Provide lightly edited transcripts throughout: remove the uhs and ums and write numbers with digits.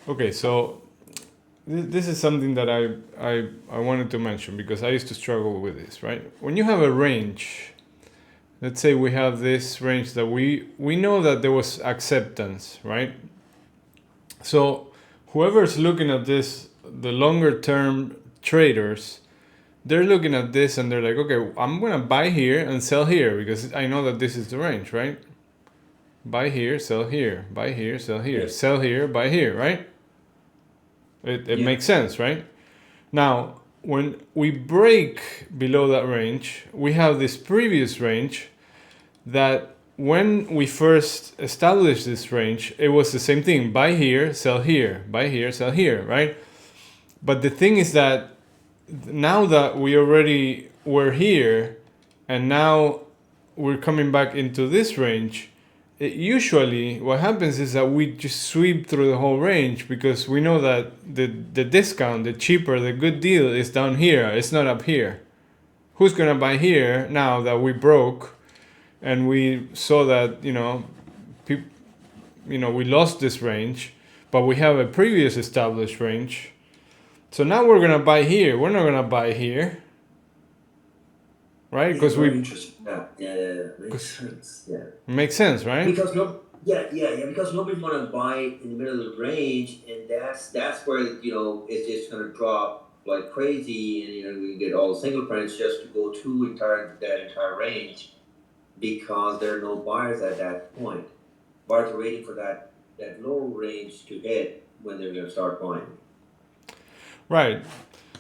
Okay, so this is something that I wanted to mention because I used to struggle with this, right? When you have a range, let's say we have this range that we know that there was acceptance, right? So whoever's looking at this, the longer term traders, they're looking at this and they're like, okay, I'm gonna buy here and sell here because I know that this is the range, right? Buy here, sell here, buy here, sell here, Yeah. sell here, buy here, right? It Yeah. makes sense, right? Now, when we break below that range, we have this previous range that when we first established this range, it was the same thing: buy here, sell here, buy here, sell here, right? But the thing is that now that we already were here and now we're coming back into this range, usually what happens is that we just sweep through the whole range because we know that the discount, the cheaper, the good deal is down here, it's not up here. Who's gonna buy here now that we broke and we saw that, we lost this range, but we have a previous established range. So now we're gonna buy here. We're not gonna buy here, right? Yeah, Because very we interesting. Yeah, makes sense. Yeah. makes sense, right? Because because nobody's gonna buy in the middle of the range, and that's where it's just gonna drop like crazy, and we get all the single prints just to go to that entire range because there are no buyers at that point. Buyers are waiting for that low range to hit when they're gonna start buying. Right.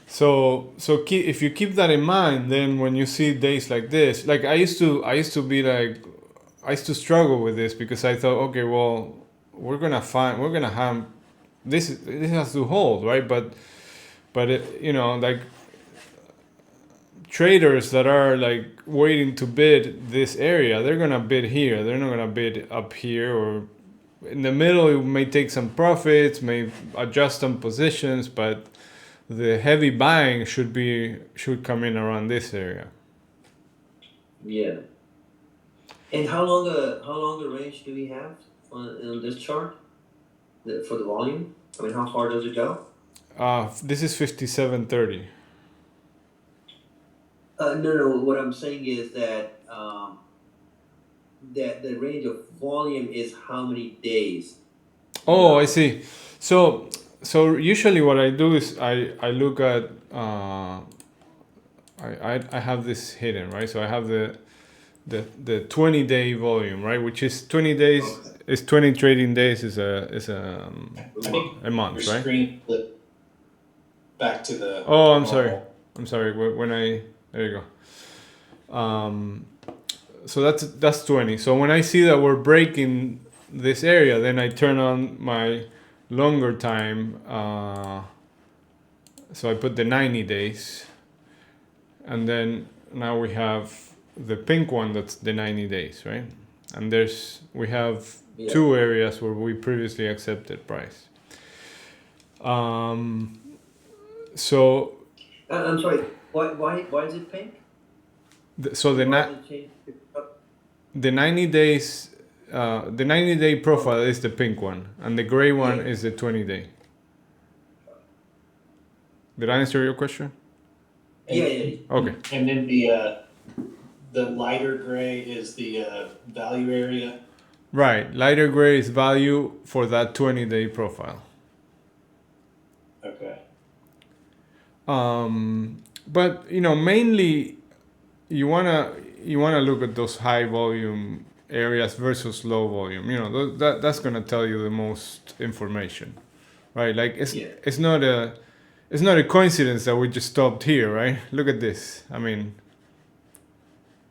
So if you keep that in mind, then when you see days like this, like I used to be like, I used to struggle with this because I thought, okay, well, we're gonna have this has to hold, right? But like traders that are like waiting to bid this area, they're gonna bid here. They're not gonna bid up here or in the middle. It may take some profits, may adjust some positions, but the heavy buying should come in around this area. Yeah. And how long a range do we have on this chart for the volume? I mean, how far does it go? This is 5730. No. What I'm saying is that the range of volume is how many days? Oh, I see. So usually what I do is I look at I have this hidden, right? So I have the 20-day volume, right? Which is 20 days Okay. is 20 trading days I think a your month, right? screen flipped back to the Oh, I'm sorry. normal. I'm sorry. When I there you go. So that's 20. So when I see that we're breaking this area, then I turn on my longer time. So I put the 90 days, and then now we have the pink one that's the 90 days, right? And we have Yeah. two areas where we previously accepted price. So I'm sorry. Why is it pink? so the Why does it change? the 90 days the 90-day profile is the pink one and the gray one Yeah. is the 20-day. Did I answer your question? And, Yeah. Okay. And then the lighter gray is the value area. Right, lighter gray is value for that 20-day profile. Okay. But mainly you wanna look at those high volume areas versus low volume. That's gonna tell you the most information, right? Like Yeah. it's not a coincidence that we just stopped here, right? Look at this. I mean,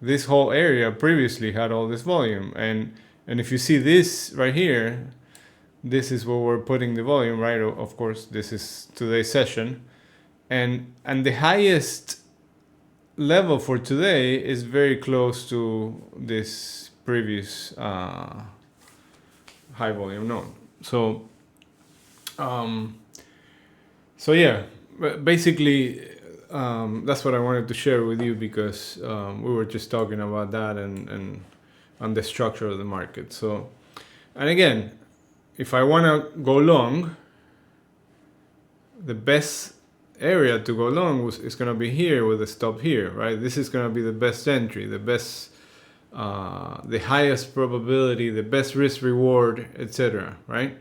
this whole area previously had all this volume, and if you see this right here, this is where we're putting the volume, right? Of course, this is today's session, and the highest level for today is very close to this previous high volume node. So yeah, basically that's what I wanted to share with you because we were just talking about that and the structure of the market. So, and again, if I want to go long, the best area to go long is going to be here with a stop here, right? This is going to be the best entry, the best, the highest probability, the best risk reward, etc. Right?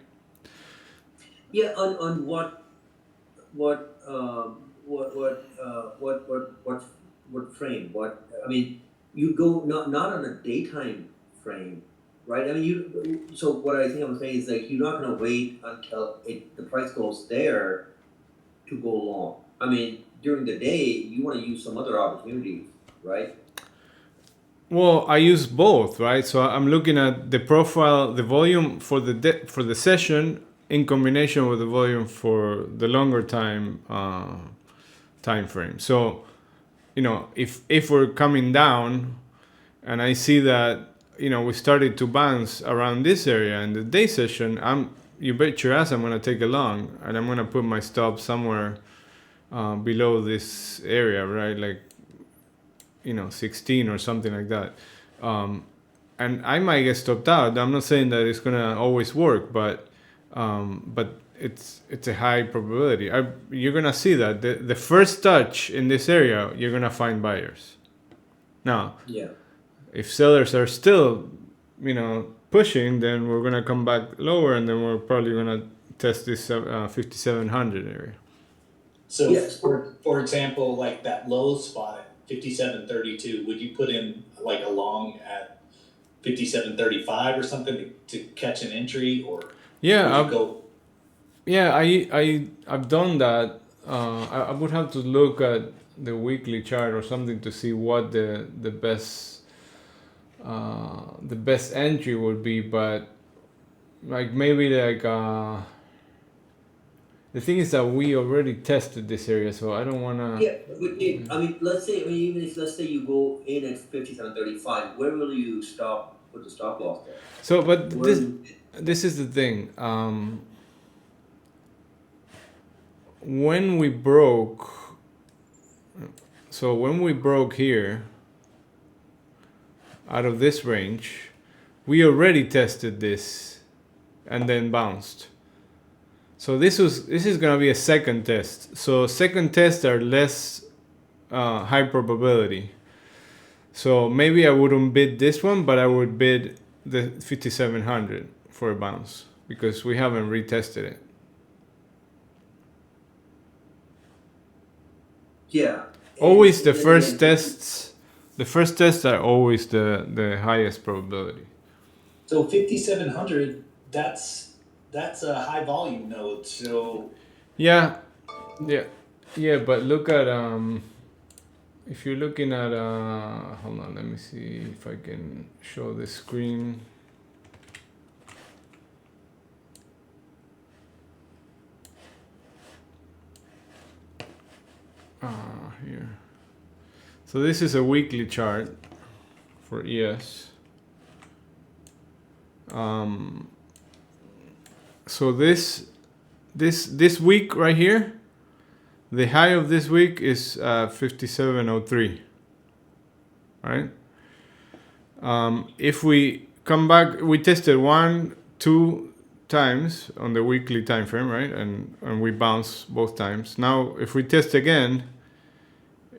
Yeah, on what what frame? What I mean, you go not on a daytime frame, right? I mean, you. So what I think I'm saying is like you're not going to wait until the price goes there to go long. I mean, during the day you want to use some other opportunities, right? Well, I use both, right? So I'm looking at the profile, the volume for for the session in combination with the volume for the longer time frame. So, if we're coming down, and I see that we started to bounce around this area in the day session, you bet your ass I'm gonna take a long, and I'm gonna put my stop somewhere below this area, right? Like 16 or something like that. And I might get stopped out. I'm not saying that it's gonna always work, but it's a high probability. You're gonna see that the first touch in this area, you're gonna find buyers. Now, Yeah. if sellers are still, pushing, then we're gonna come back lower, and then we're probably gonna test this 5,700 area. So Yes. for example, like that low spot at 57.32, would you put in like a long at 57.35 or something to catch an entry, or Yeah, would you go? Yeah, I've done that. I would have to look at the weekly chart or something to see what the best entry would be, but like maybe like the thing is that we already tested this area, so I don't wanna. Yeah, I mean, even if let's say you go in at 57.35, where will you stop? Put the stop loss there. So, but Where this is the thing. When we broke here out of this range, we already tested this and then bounced. So this is gonna be a second test. So second tests are less high probability. So maybe I wouldn't bid this one, but I would bid the 5,700 for a bounce because we haven't retested it. Yeah. Always the first tests. The first tests are always the highest probability. So 5700, that's a high volume node. So Yeah. But look at if you're looking at hold on, let me see if I can show the screen. Here. So this is a weekly chart for ES. So this week right here, the high of this week is 5703. Right? If we come back, we tested 1-2 times on the weekly time frame, right? And we bounce both times. Now, if we test again,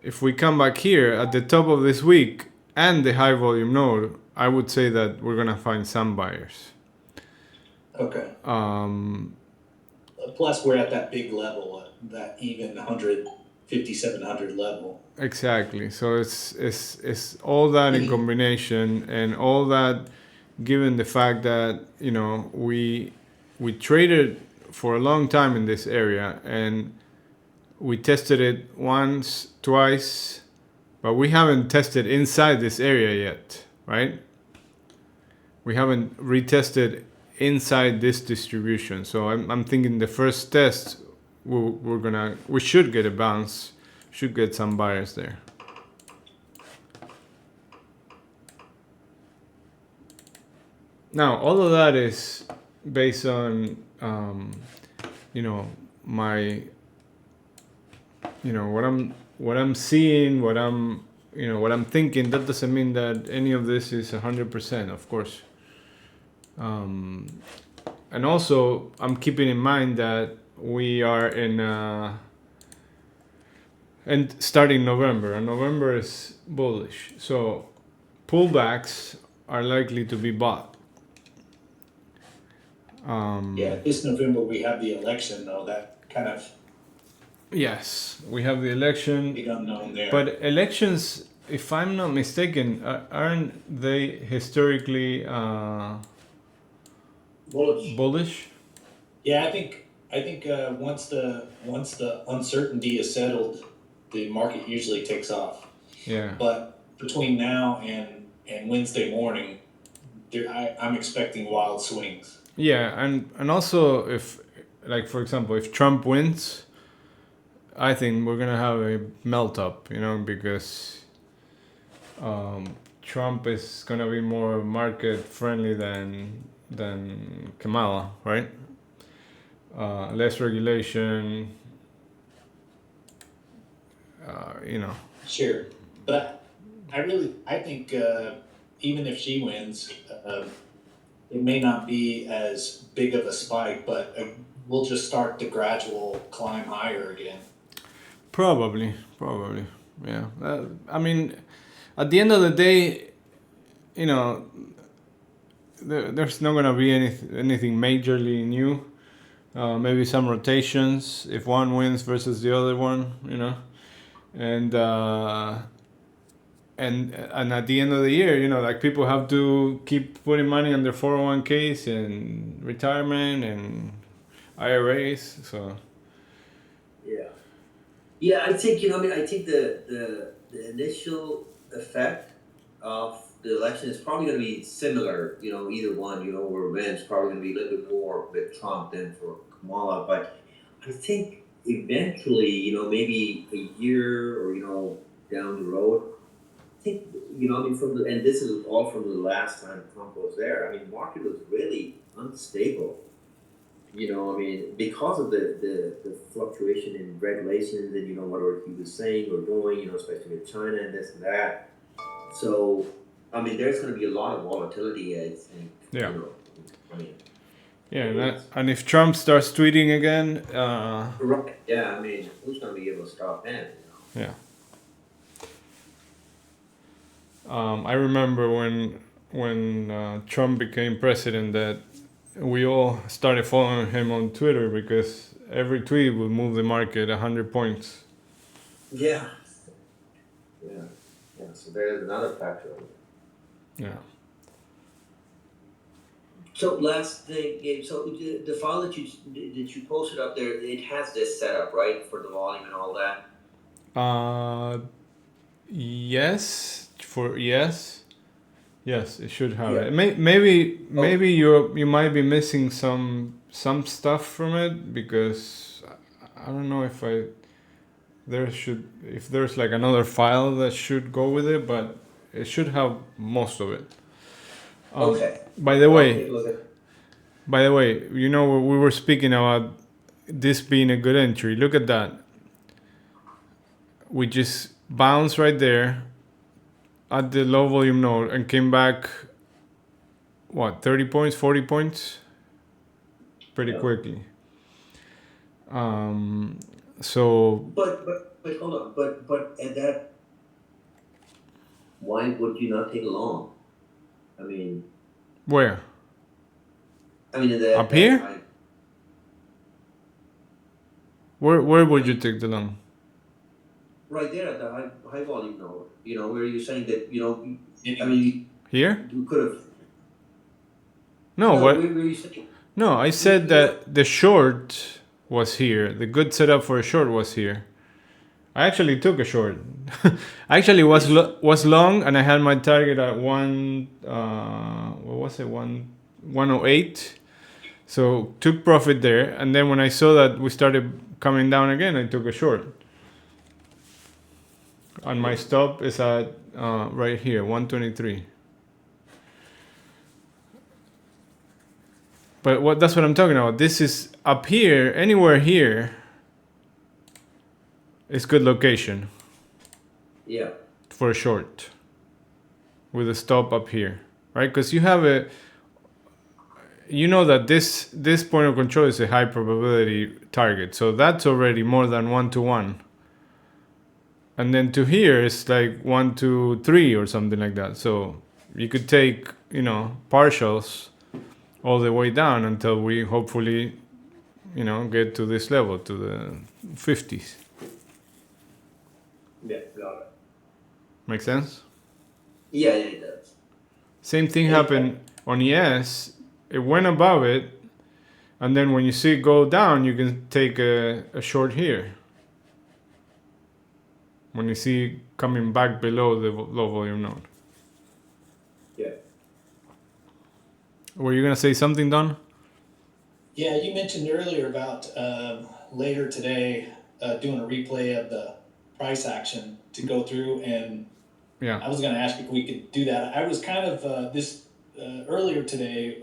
if we come back here at the top of this week and the high volume node, I would say that we're gonna find some buyers. okay. Plus, we're at that big level, that even 5,700 level. Exactly. So it's all that in combination, and all that given the fact that we traded for a long time in this area, and we tested it once, twice, but we haven't tested inside this area yet, right? We haven't retested inside this distribution. So I'm thinking the first test we should get a bounce, should get some buyers there. Now all of that is based on my what I'm seeing, what I'm thinking. That doesn't mean that any of this is 100%, of course. And also I'm keeping in mind that we are in and starting November, and November is bullish. So pullbacks are likely to be bought. Yeah, this November we have the election, though. That kind of Yes, we have the election, big unknown there. but elections, if I'm not mistaken, aren't they historically Bullish. bullish? Yeah, I think once the uncertainty is settled, the market usually takes off. Yeah. But between now and Wednesday morning, I'm expecting wild swings. Yeah, and also if, like for example, if Trump wins, I think we're gonna have a melt up, because Trump is gonna be more market friendly than Kamala, right? Less regulation, Sure, but I think even if she wins, it may not be as big of a spike, but we'll just start the gradual climb higher again. Probably, yeah. I mean, at the end of the day, there's not gonna be anything majorly new. Maybe some rotations if one wins versus the other one, and at the end of the year, like people have to keep putting money on their 401ks and retirement and IRAs. So Yeah, I think I think the initial effect of the election is probably going to be similar. Either one. Where wins probably going to be a little bit more with Trump than for Kamala. But I think eventually, maybe a year or down the road, I think and this is all from the last time Trump was there. I mean, market was really unstable. Because of the fluctuation in regulations and whatever he was saying or doing, especially with China and this and that. So, there's going to be a lot of volatility, I think. Yeah. Yeah, and if Trump starts tweeting again, right. Yeah, who's going to be able to stop him? Yeah. I remember when Trump became president that we all started following him on Twitter because every tweet would move the market 100 points. Yeah. So there's another factor. Yeah. So last thing, Gabe. So the file that you posted up there, it has this setup, right, for the volume and all that. Yes. Yes, it should have Yeah. it. Maybe you might be missing some stuff from it because I don't know if there's like another file that should go with it, but it should have most of it. Okay. By the way, Take a look at- we were speaking about this being a good entry. Look at that. We just bounced right there at the low volume node and came back, 30 points, 40 points? Pretty quickly. So... But hold on. But at that, why would you not take a long? Where? Up That here? high- Where would you take the long? Right there at the high volume node. Where you're saying that you Here? could have. No, what? Where were you saying? No, I said that the short was here. The good setup for a short was here. I actually took a short. Actually, was long, and I had my target at 108. So took profit there, and then when I saw that we started coming down again, I took a short. And my stop is at right here, 123. But that's what I'm talking about. This is up here, anywhere here. It's good location. Yeah. For a short. With a stop up here, right? Because you have you know that this point of control is a high probability target, so that's already more than 1-to-1. And then to here it's like 1-to-3 or something like that. So you could take, partials all the way down until we hopefully, get to this level, to the 50s. Yeah, got it. Make sense? Yeah, it does. Same thing happened on ES. It went above it, and then when you see it go down, you can take a short here. When you see it coming back below the low volume node. Yeah. Were you gonna say something, Don? Yeah, you mentioned earlier about later today doing a replay of the price action to go through, and Yeah. I was going to ask if we could do that. I was kind of earlier today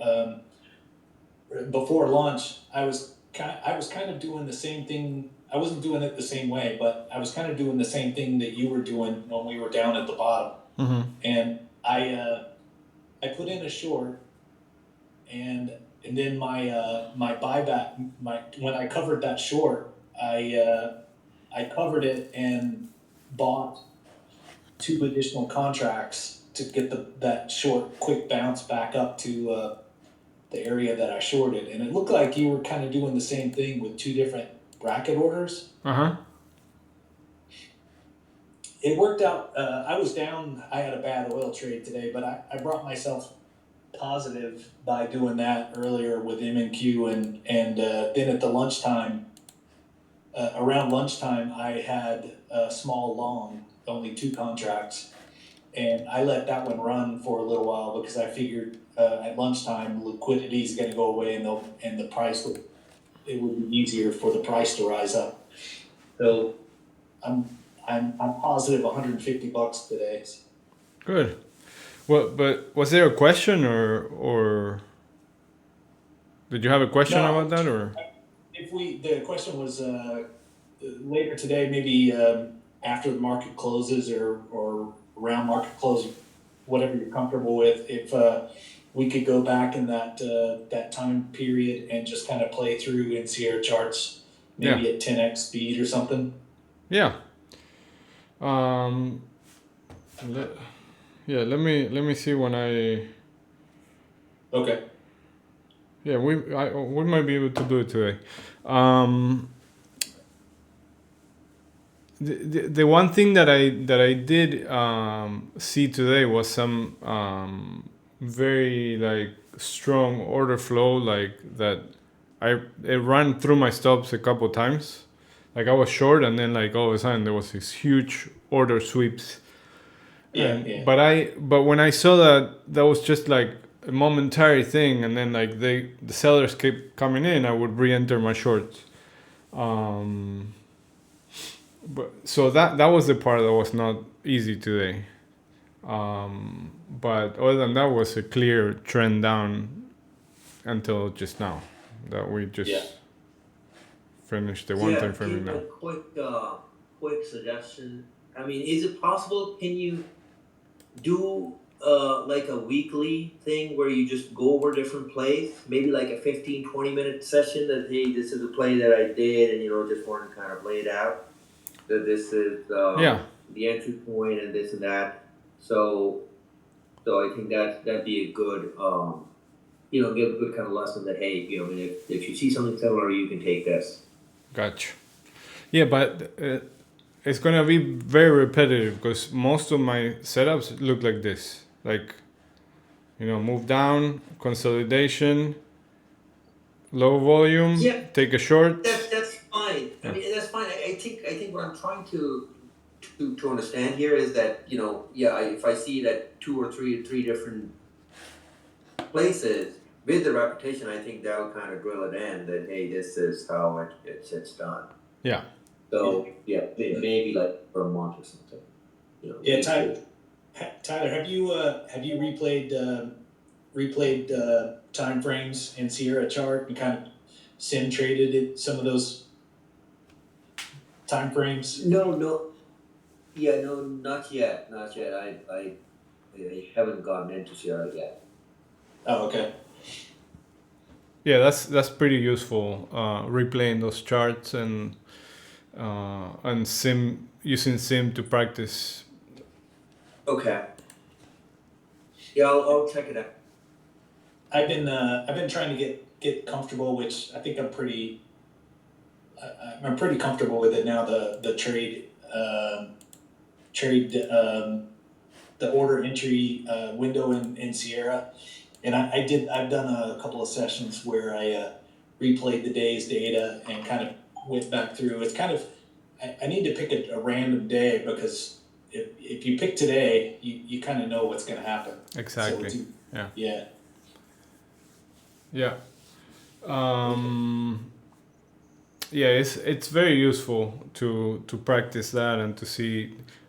before lunch. I was kind of doing the same thing. I wasn't doing it the same way, but I was kind of doing the same thing that you were doing when we were down at the bottom. Mm-hmm. And I put in a short, and then my buyback, when I covered that short, I covered it and bought 2 additional contracts to get that short quick bounce back up to the area that I shorted. And it looked like you were kind of doing the same thing with 2 different bracket orders. Uh-huh. It worked out. I was down. I had a bad oil trade today, but I brought myself positive by doing that earlier with MNQ, and then at the lunchtime, around lunchtime, I had a small long, only 2 contracts, and I let that one run for a little while because I figured at lunchtime liquidity is going to go away, and the price it would be easier for the price to rise up. So I'm positive $150 today. Good. Well, but was there a question or did you have a question No, about that or? the question was later today, maybe after the market closes or around market close, whatever you're comfortable with, if we could go back in that time period and just kind of play through in Sierra charts, maybe at 10x speed or something. Yeah. Let me see when I. Okay. Yeah, we might be able to do it today. The one thing that I did see today was some very like strong order flow, like that. It ran through my stops a couple times. Like I was short, and then like all of a sudden there was this huge order sweeps. Yeah. But when I saw that was just like a momentary thing, and then like the sellers kept coming in, I would re-enter my shorts. But so that was the part that was not easy today. But other than that, was a clear trend down until just now that we just finished the one-time framing now. A quick suggestion. I mean, is it possible? Can you do like a weekly thing where you just go over different plays? Maybe like a 15-20 minute session that, hey, this is a play that I did, and just want to kind of lay it out. That this is the entry point and this and that. So I think that'd be a good give a good kind of lesson that, hey, if you see something similar, you can take this. Gotcha. Yeah, but it's gonna be very repetitive because most of my setups look like this. Like, move down, consolidation, low volume, take a short. That's fine. I mean, that's fine. I think what I'm trying to understand here is that if I see that 2 or 3 different places with the repetition, I think that'll kind of drill it in that, hey, this is how it's done. Yeah. So maybe like for a month or something. Yeah, Tyler, have you replayed time frames in Sierra chart and kind of sim traded some of those time frames? No. Yeah, no, not yet. I haven't gotten into Sierra yet. Oh, okay. yeah, that's pretty useful. Replaying those charts and sim using sim to practice. Okay. Yeah, I'll check it out. I've been trying to get comfortable, which I think I'm pretty comfortable with it now. The trade the order entry window in Sierra, and I've done a couple of sessions where I replayed the day's data and kind of went back through. It's kind of I need to pick a random day, because if you pick today, you kind of know what's going to happen. Exactly. So Yeah. yeah. Yeah, it's very useful to practice that and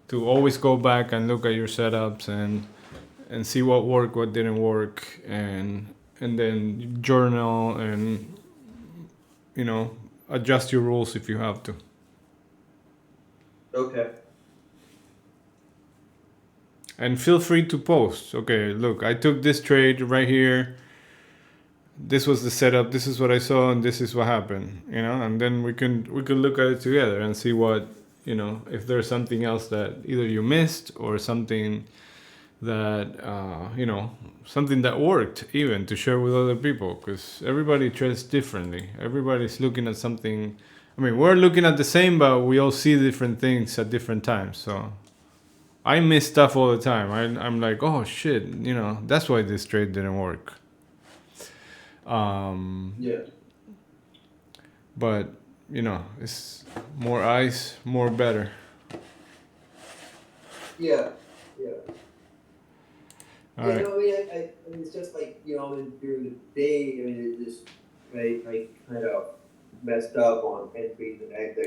to always go back and look at your setups and see what worked, what didn't work, and then journal and adjust your rules if you have to. Okay. And feel free to post. Okay, look, I took this trade right here. This was the setup. This is what I saw, and this is what happened. And then we can look at it together and see what if there's something else that either you missed or something that something that worked, even to share with other people, because everybody trades differently. Everybody's looking at something. I mean, we're looking at the same, but we all see different things at different times. So I miss stuff all the time. I'm like, oh shit, that's why this trade didn't work. Yeah. But it's more eyes, more better. Yeah. Yeah. All Yeah, right. no, I mean, I mean, it's just like, during the day, I mean, I kind of messed up on entries and exits.